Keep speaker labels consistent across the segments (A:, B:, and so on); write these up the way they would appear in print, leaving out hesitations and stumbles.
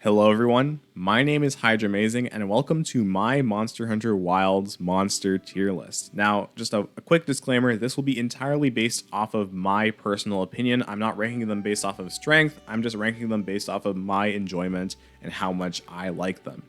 A: Hello everyone, my name is Hydramazing and welcome to my Monster Hunter Wilds monster tier list. Now, just a quick disclaimer, this will be entirely based off of my personal opinion. I'm not ranking them based off of strength, I'm just ranking them based off of my enjoyment and how much I like them.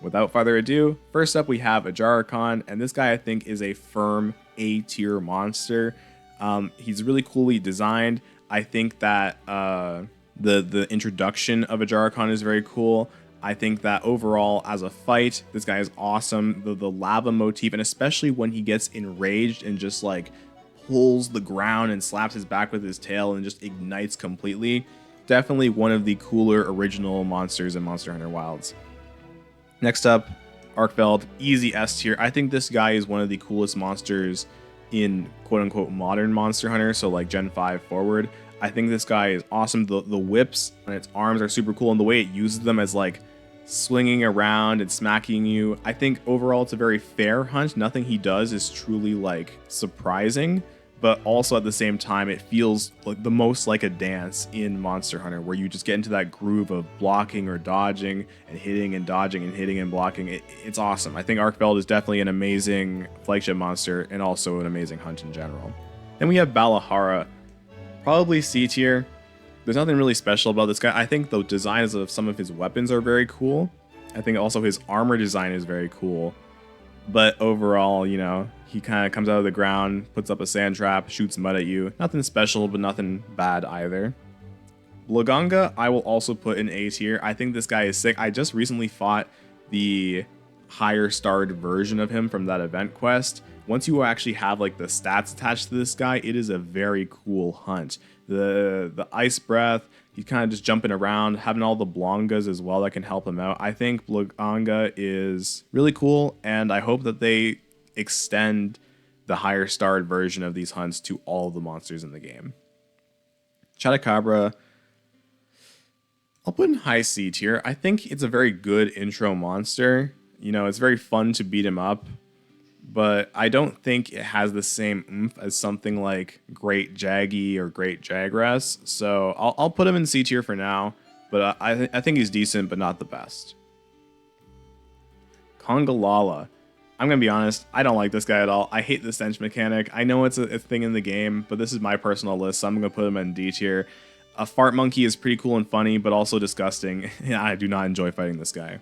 A: Without further ado, first up we have Ajarikon, and this guy I think is a firm A tier monster. He's really coolly designed. I think that the introduction of Ajarikon is very cool. I think that overall as a fight, this guy is awesome. The lava motif, and especially when he gets enraged and just like pulls the ground and slaps his back with his tail and just ignites completely. Definitely one of the cooler original monsters in Monster Hunter Wilds. Next up, Arkfeld, easy S tier. I think this guy is one of the coolest monsters in quote-unquote modern Monster Hunter, so like Gen 5 forward. I think this guy is awesome. The whips on its arms are super cool, and the way it uses them as like swinging around and smacking you. I think overall it's a very fair hunt. Nothing he does is truly like surprising, but also at the same time it feels like the most like a dance in Monster Hunter, where you just get into that groove of blocking or dodging and hitting and dodging and hitting and blocking. It's awesome. I think Arkfeld is definitely an amazing flagship monster and also an amazing hunt in general. Then we have Balahara, probably C tier. There's nothing really special about this guy. I think the designs of some of his weapons are very cool. I think also his armor design is very cool. But overall, you know, he kind of comes out of the ground, puts up a sand trap, shoots mud at you. Nothing special, but nothing bad either. Laganga, I will also put in A tier. I think this guy is sick. I just recently fought the higher starred version of him from that event quest. Once you actually have like the stats attached to this guy, it is a very cool hunt. The ice breath, he's kind of just jumping around, having all the Blongas as well that can help him out. I think Laganga is really cool, and I hope that they extend the higher starred version of these hunts to all the monsters in the game. Chupacabra, I'll put in high C tier. I think it's a very good intro monster. You know, it's very fun to beat him up, but I don't think it has the same oomph as something like Great Jaggy or Great Jagras. So I'll put him in C tier for now, but I think he's decent, but not the best. Congalala. I'm going to be honest, I don't like this guy at all. I hate the stench mechanic. I know it's a thing in the game, but this is my personal list, so I'm going to put him in D tier. A fart monkey is pretty cool and funny, but also disgusting. I do not enjoy fighting this guy.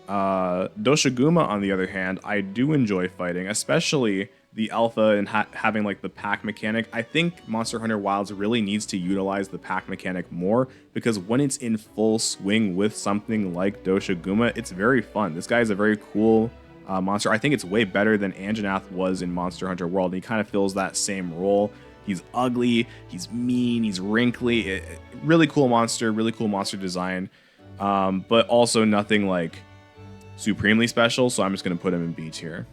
A: Doshiguma, on the other hand, I do enjoy fighting, especially the alpha and having like the pack mechanic. I think Monster Hunter Wilds really needs to utilize the pack mechanic more, because when it's in full swing with something like Doshiguma, it's very fun. This guy is a very cool monster. I think it's way better than Anjanath was in Monster Hunter World, and he kind of fills that same role. He's ugly, he's mean, he's wrinkly. Really cool monster design, but also nothing like supremely special, so I'm just going to put him in B tier.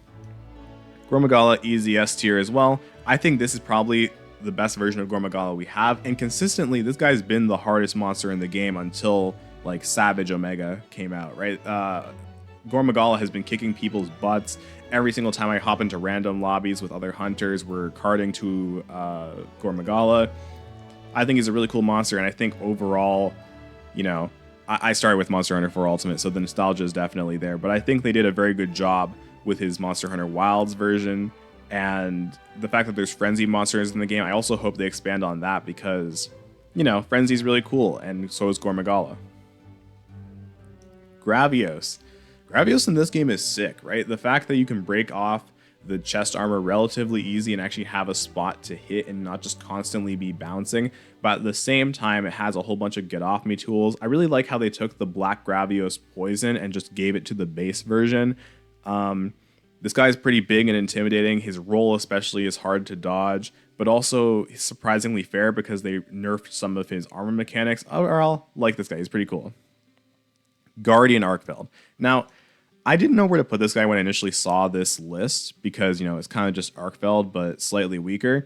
A: Gormagala, easy S tier as well. I think this is probably the best version of Gormagala we have, and consistently this guy's been the hardest monster in the game until like Savage Omega came out, right? Gormagala has been kicking people's butts. Every single time I hop into random lobbies with other hunters, we're carding to Gormagala. I think he's a really cool monster, and I think overall, you know, I started with Monster Hunter 4 Ultimate, so the nostalgia is definitely there, but I think they did a very good job with his Monster Hunter Wilds version, and the fact that there's Frenzy monsters in the game, I also hope they expand on that, because, you know, Frenzy's really cool, and so is Gormagala. Gravios. Gravios in this game is sick, right? The fact that you can break off the chest armor relatively easy and actually have a spot to hit and not just constantly be bouncing, but at the same time it has a whole bunch of get off me tools. I really like how they took the Black Gravios poison and just gave it to the base version. This guy is pretty big and intimidating. His roll especially is hard to dodge, but also surprisingly fair because they nerfed some of his armor mechanics. Overall, like this guy, he's pretty cool. Guardian Arkfeld. Now, I didn't know where to put this guy when I initially saw this list, because, you know, it's kind of just Arkfeld, but slightly weaker.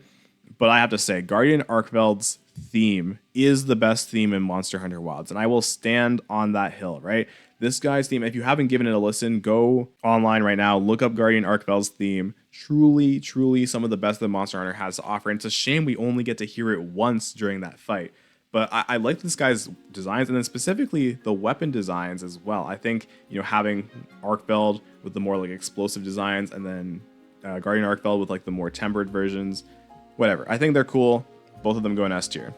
A: But I have to say, Guardian Arkfeld's theme is the best theme in Monster Hunter Wilds, and I will stand on that hill, right? This guy's theme, if you haven't given it a listen, go online right now, look up Guardian Arkfeld's theme. Truly, truly some of the best that Monster Hunter has to offer. And it's a shame we only get to hear it once during that fight. But I like this guy's designs, and then specifically the weapon designs as well. I think, having Arkfeld with the more like explosive designs, and then Guardian Arkfeld with like the more tempered versions, whatever. I think they're cool. Both of them go in S tier.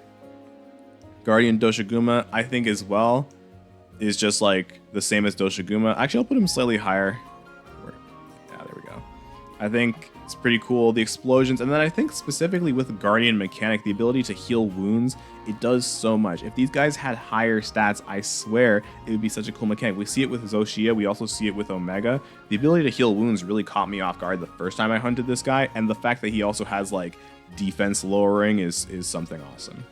A: Guardian Doshiguma, I think as well, is just like the same as Doshiguma. Actually, I'll put him slightly higher. Yeah, there we go. I think it's pretty cool, the explosions, and then I think specifically with the Guardian mechanic, the ability to heal wounds, it does so much. If these guys had higher stats, I swear it would be such a cool mechanic. We see it with Zoshia, we also see it with Omega. The ability to heal wounds really caught me off guard the first time I hunted this guy, and the fact that he also has like defense lowering is something awesome.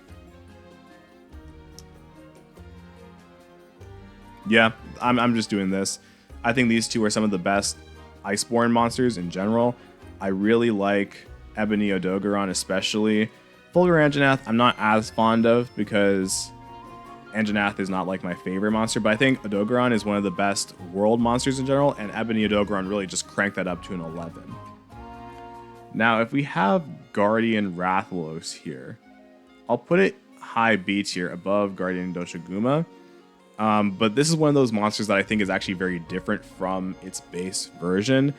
A: Yeah, I'm just doing this. I think these two are some of the best Iceborne monsters in general. I really like Ebony Odogaron especially. Fulgur Anjanath I'm not as fond of because Anjanath is not like my favorite monster, but I think Odogaron is one of the best world monsters in general, and Ebony Odogaron really just cranked that up to an 11. Now, if we have Guardian Rathalos here, I'll put it high B tier above Guardian Doshiguma. But this is one of those monsters that I think is actually very different from its base version.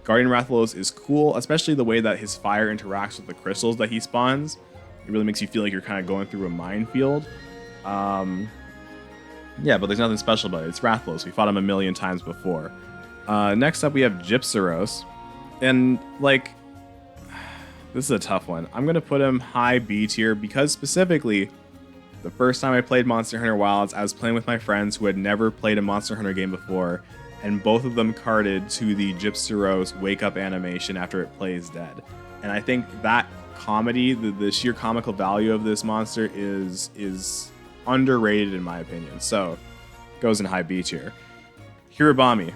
A: Guardian Rathalos is cool, especially the way that his fire interacts with the crystals that he spawns. It really makes you feel like you're kind of going through a minefield. Yeah, but there's nothing special about it. It's Rathalos. We fought him a million times before. Next up, we have Gypceros. And, like, this is a tough one. I'm going to put him high B tier because specifically, the first time I played Monster Hunter Wilds, I was playing with my friends who had never played a Monster Hunter game before, and both of them carded to the Gypceros wake up animation after it plays dead. And I think that comedy, the sheer comical value of this monster is underrated in my opinion. So, goes in high B tier. Hirobami,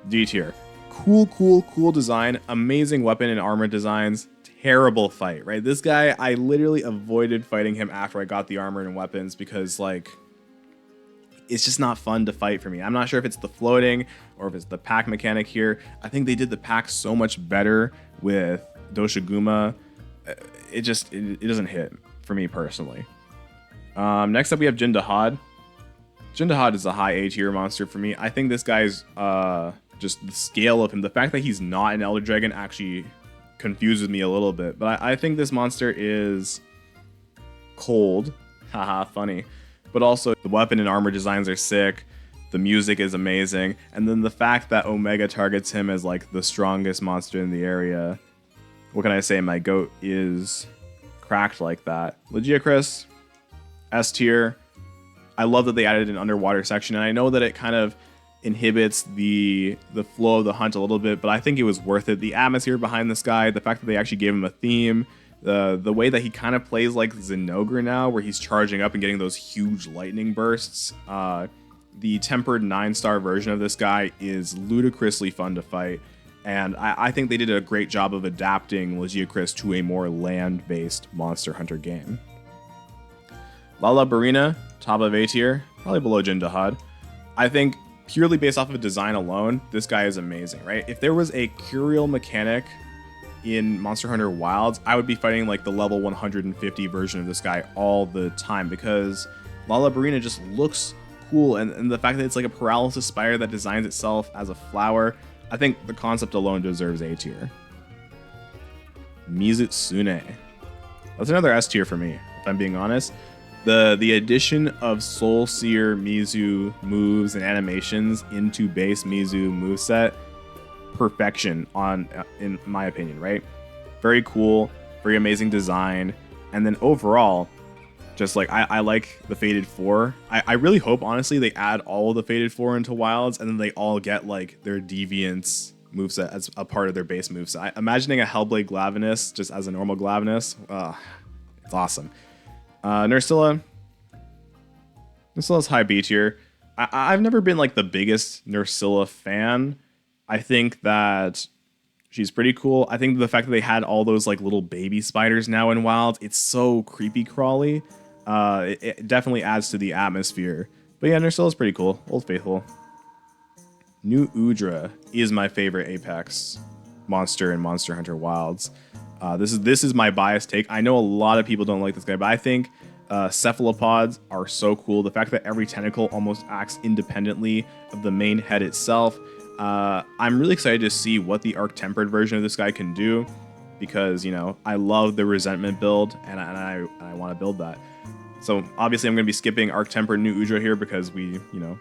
A: D tier. Cool design, amazing weapon and armor designs. Terrible fight, right? This guy, I literally avoided fighting him after I got the armor and weapons because, like, it's just not fun to fight for me. I'm not sure if it's the floating or if it's the pack mechanic here. I think they did the pack so much better with Doshiguma. It doesn't hit for me personally. Next up, we have Jindahad. Jindahad is a high A tier monster for me. I think this guy's just the scale of him. The fact that he's not an Elder Dragon actually confuses me a little bit, but I think this monster is cold. Haha, funny. But also the weapon and armor designs are sick. The music is amazing. And then the fact that Omega targets him as like the strongest monster in the area. What can I say? My goat is cracked like that. Lagiacrus, S tier. I love that they added an underwater section, and I know that it kind of inhibits the flow of the hunt a little bit, but I think it was worth it. The atmosphere behind this guy, the fact that they actually gave him a theme, the way that he kind of plays like Zinogre now, where he's charging up and getting those huge lightning bursts. The tempered 9-star version of this guy is ludicrously fun to fight, and I think they did a great job of adapting Lagiacrus to a more land-based Monster Hunter game. Lalabarina, top of A tier, probably below Jindahad. I think purely based off of design alone, this guy is amazing, right? If there was a curial mechanic in Monster Hunter Wilds, I would be fighting like the level 150 version of this guy all the time because Lalabarina just looks cool, and the fact that it's like a paralysis spider that designs itself as a flower, I think the concept alone deserves A tier. Mizutsune. That's another S tier for me, if I'm being honest. The addition of Soul Seer Mizu moves and animations into base Mizu moveset, perfection in my opinion, right? Very cool, very amazing design, and then overall, just like I like the Fated 4. I really hope honestly they add all of the Fated 4 into Wilds, and then they all get like their Deviants moveset as a part of their base moveset. Imagining a Hellblade Glavenus just as a normal Glavenus, it's awesome. Nursilla. Nursilla's high B tier. I've never been like the biggest Nursilla fan. I think that she's pretty cool. I think the fact that they had all those like little baby spiders now in Wild, it's so creepy crawly. It definitely adds to the atmosphere. But yeah, Nursilla's pretty cool. Old Faithful. New Udra is my favorite Apex monster in Monster Hunter Wilds. This is my biased take. I know a lot of people don't like this guy, but I think Cephalopods are so cool. The fact that every tentacle almost acts independently of the main head itself. I'm really excited to see what the Arc Tempered version of this guy can do, because, you know, I love the Resentment build, and I want to build that. So obviously I'm going to be skipping Arc Tempered New Udra here because we, you know,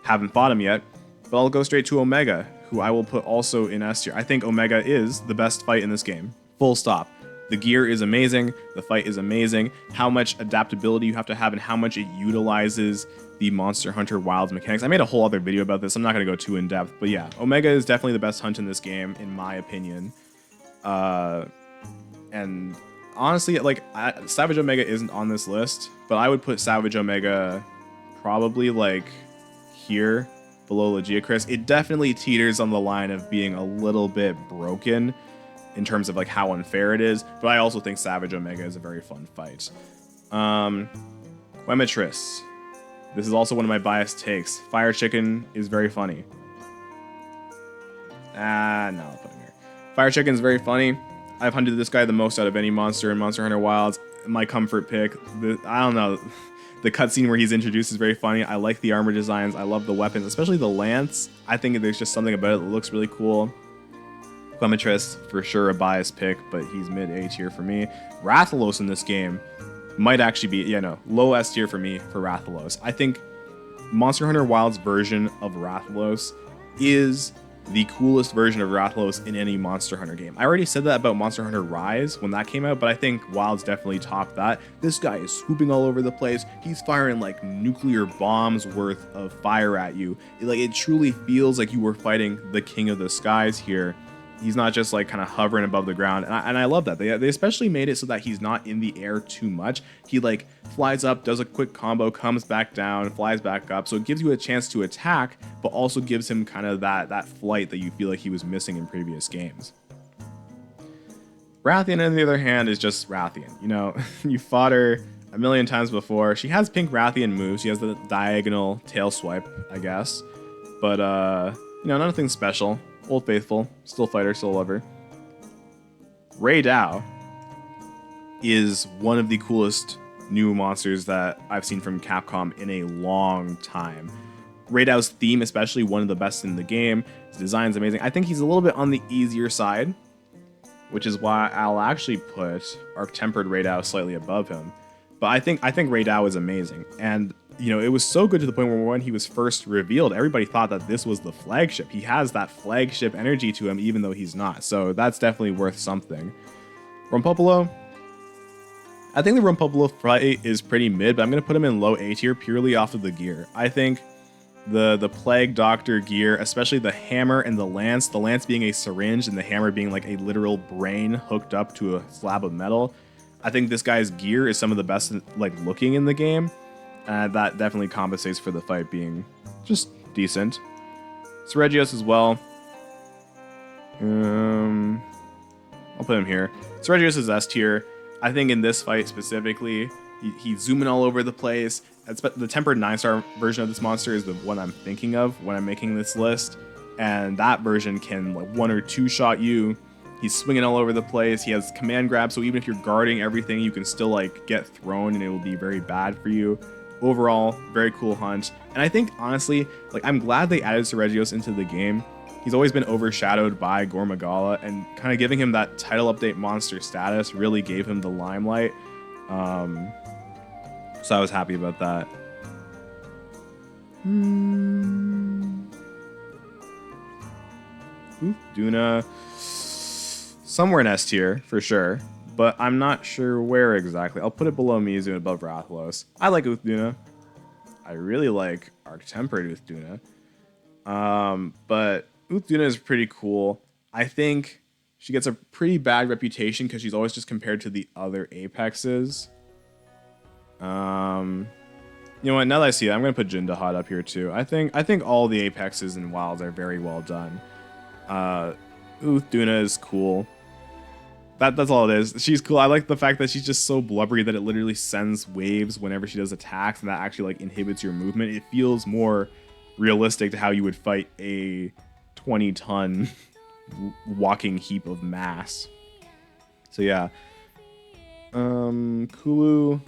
A: haven't fought him yet. But I'll go straight to Omega, who I will put also in S tier. I think Omega is the best fight in this game. Full stop. The gear is amazing. The fight is amazing. How much adaptability you have to have and how much it utilizes the Monster Hunter Wilds mechanics. I made a whole other video about this. I'm not going to go too in depth. But yeah, Omega is definitely the best hunt in this game, in my opinion. And honestly, like, Savage Omega isn't on this list, but I would put Savage Omega probably like here below Lagiacrys. It definitely teeters on the line of being a little bit broken in terms of like how unfair it is, but I also think Savage Omega is a very fun fight. Quemetris. This is also one of my biased takes. Fire Chicken is very funny. No, I'll put him here. Fire Chicken is very funny. I've hunted this guy the most out of any monster in Monster Hunter Wilds. My comfort pick. I don't know. The cutscene where he's introduced is very funny. I like the armor designs. I love the weapons, especially the lance. I think there's just something about it that looks really cool. Quemetris, for sure a biased pick, but he's mid-A tier for me. Rathalos in this game might actually be, low S tier for me for Rathalos. I think Monster Hunter Wilds version of Rathalos is the coolest version of Rathalos in any Monster Hunter game. I already said that about Monster Hunter Rise when that came out, but I think Wilds definitely topped that. This guy is swooping all over the place. He's firing like nuclear bombs worth of fire at you. It truly feels like you were fighting the King of the Skies here. He's not just like kind of hovering above the ground, and I love that. They especially made it so that he's not in the air too much. He like flies up, does a quick combo, comes back down, flies back up, so it gives you a chance to attack, but also gives him kind of that flight that you feel like he was missing in previous games. Rathian, on the other hand, is just Rathian. You know, you fought her a million times before. She has pink Rathian moves. She has the diagonal tail swipe, I guess, but nothing special. Old Faithful, still fighter, still lover. Raidou is one of the coolest new monsters that I've seen from Capcom in a long time. Raidou's theme, especially, one of the best in the game. His design's amazing. I think he's a little bit on the easier side, which is why I'll actually put Arc Tempered Raidou slightly above him. But I think Raidou is amazing, and it was so good to the point where when he was first revealed, everybody thought that this was the flagship. He has that flagship energy to him, even though he's not. So that's definitely worth something. Rumpupulo. I think the Rumpupulo fight is pretty mid, but I'm going to put him in low A tier purely off of the gear. I think the Plague Doctor gear, especially the hammer and the lance being a syringe and the hammer being like a literal brain hooked up to a slab of metal. I think this guy's gear is some of the best looking in the game. That definitely compensates for the fight being just decent. Seregios as well. I'll put him here. Seregios is S tier. I think in this fight specifically, he's zooming all over the place. The tempered 9-star version of this monster is the one I'm thinking of when I'm making this list. And that version can one or two shot you. He's swinging all over the place. He has command grab, so even if you're guarding everything, you can still get thrown and it will be very bad for you. Overall, very cool hunt. And I think, honestly, I'm glad they added Seregios into the game. He's always been overshadowed by Gormagala, and kind of giving him that title update monster status really gave him the limelight. So I was happy about that. Duna. Somewhere in S tier, for sure. But I'm not sure where exactly. I'll put it below Mizu and above Rathalos. I like Uthduna. I really like Arc Tempered Uthduna. But Uthduna is pretty cool. I think she gets a pretty bad reputation because she's always just compared to the other Apexes. You know what? Now that I see it, I'm gonna put Jindahat up here too. I think all the Apexes in Wilds are very well done. Uthduna is cool. That's all it is. She's cool. I like the fact that she's just so blubbery that it literally sends waves whenever she does attacks, and that actually inhibits your movement. It feels more realistic to how you would fight a 20-ton walking heap of mass. So yeah. Kulu.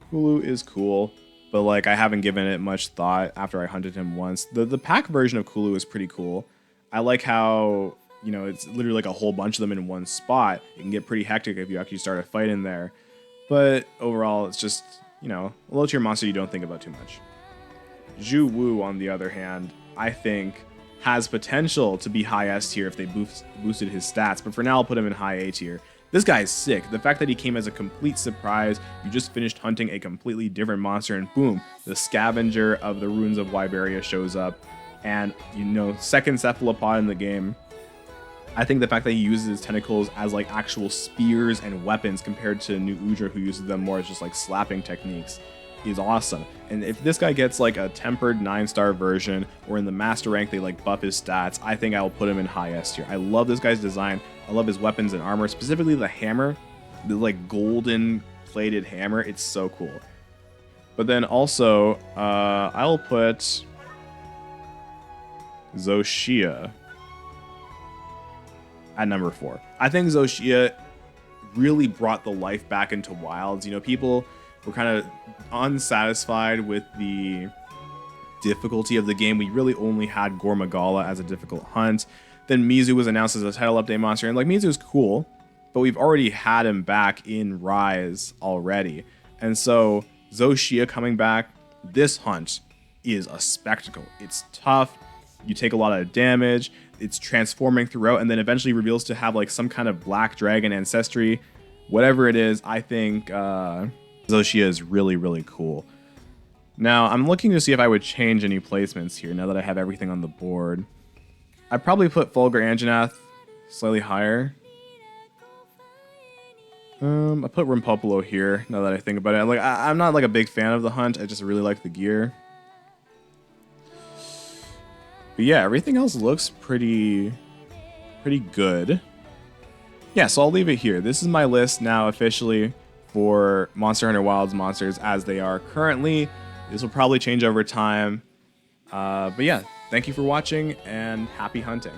A: Kulu is cool, but like I haven't given it much thought after I hunted him once. The pack version of Kulu is pretty cool. I like how, you know, it's literally like a whole bunch of them in one spot. It can get pretty hectic if you actually start a fight in there. But overall, it's just, you know, a low tier monster you don't think about too much. Zhu Wu, on the other hand, I think has potential to be high S tier if they boosted his stats, but for now I'll put him in high A tier. This guy is sick. The fact that he came as a complete surprise, you just finished hunting a completely different monster and boom, the scavenger of the Ruins of Wyberia shows up. And, you know, second cephalopod in the game. I think the fact that he uses his tentacles as like actual spears and weapons compared to New Udra, who uses them more as just like slapping techniques, is awesome. And if this guy gets like a tempered 9-star version, or in the master rank they like buff his stats, I think I will put him in high S tier. I love this guy's design. I love his weapons and armor, specifically the hammer, the like golden plated hammer. It's so cool. But then also, I'll put Zoshia at number 4. I think Zoshia really brought the life back into Wilds. You know, people were kind of unsatisfied with the difficulty of the game. We really only had Gormagala as a difficult hunt. Then Mizu was announced as a title update monster, and like Mizu's cool, but we've already had him back in Rise already. And so Zoshia coming back, this hunt is a spectacle. It's tough. You take a lot of damage. It's transforming throughout, and then eventually reveals to have like some kind of black dragon ancestry. Whatever it is, I think Zoshia is really, really cool. Now, I'm looking to see if I would change any placements here now that I have everything on the board. I'd probably put Fulgur Anjanath slightly higher. I put Rimpopolo here now that I think about it. Like, I'm not like a big fan of the hunt. I just really like the gear. But yeah, everything else looks pretty good. Yeah, so I'll leave it here. This is my list now officially for Monster Hunter Wilds monsters as they are currently. This will probably change over time. But yeah, thank you for watching and happy hunting.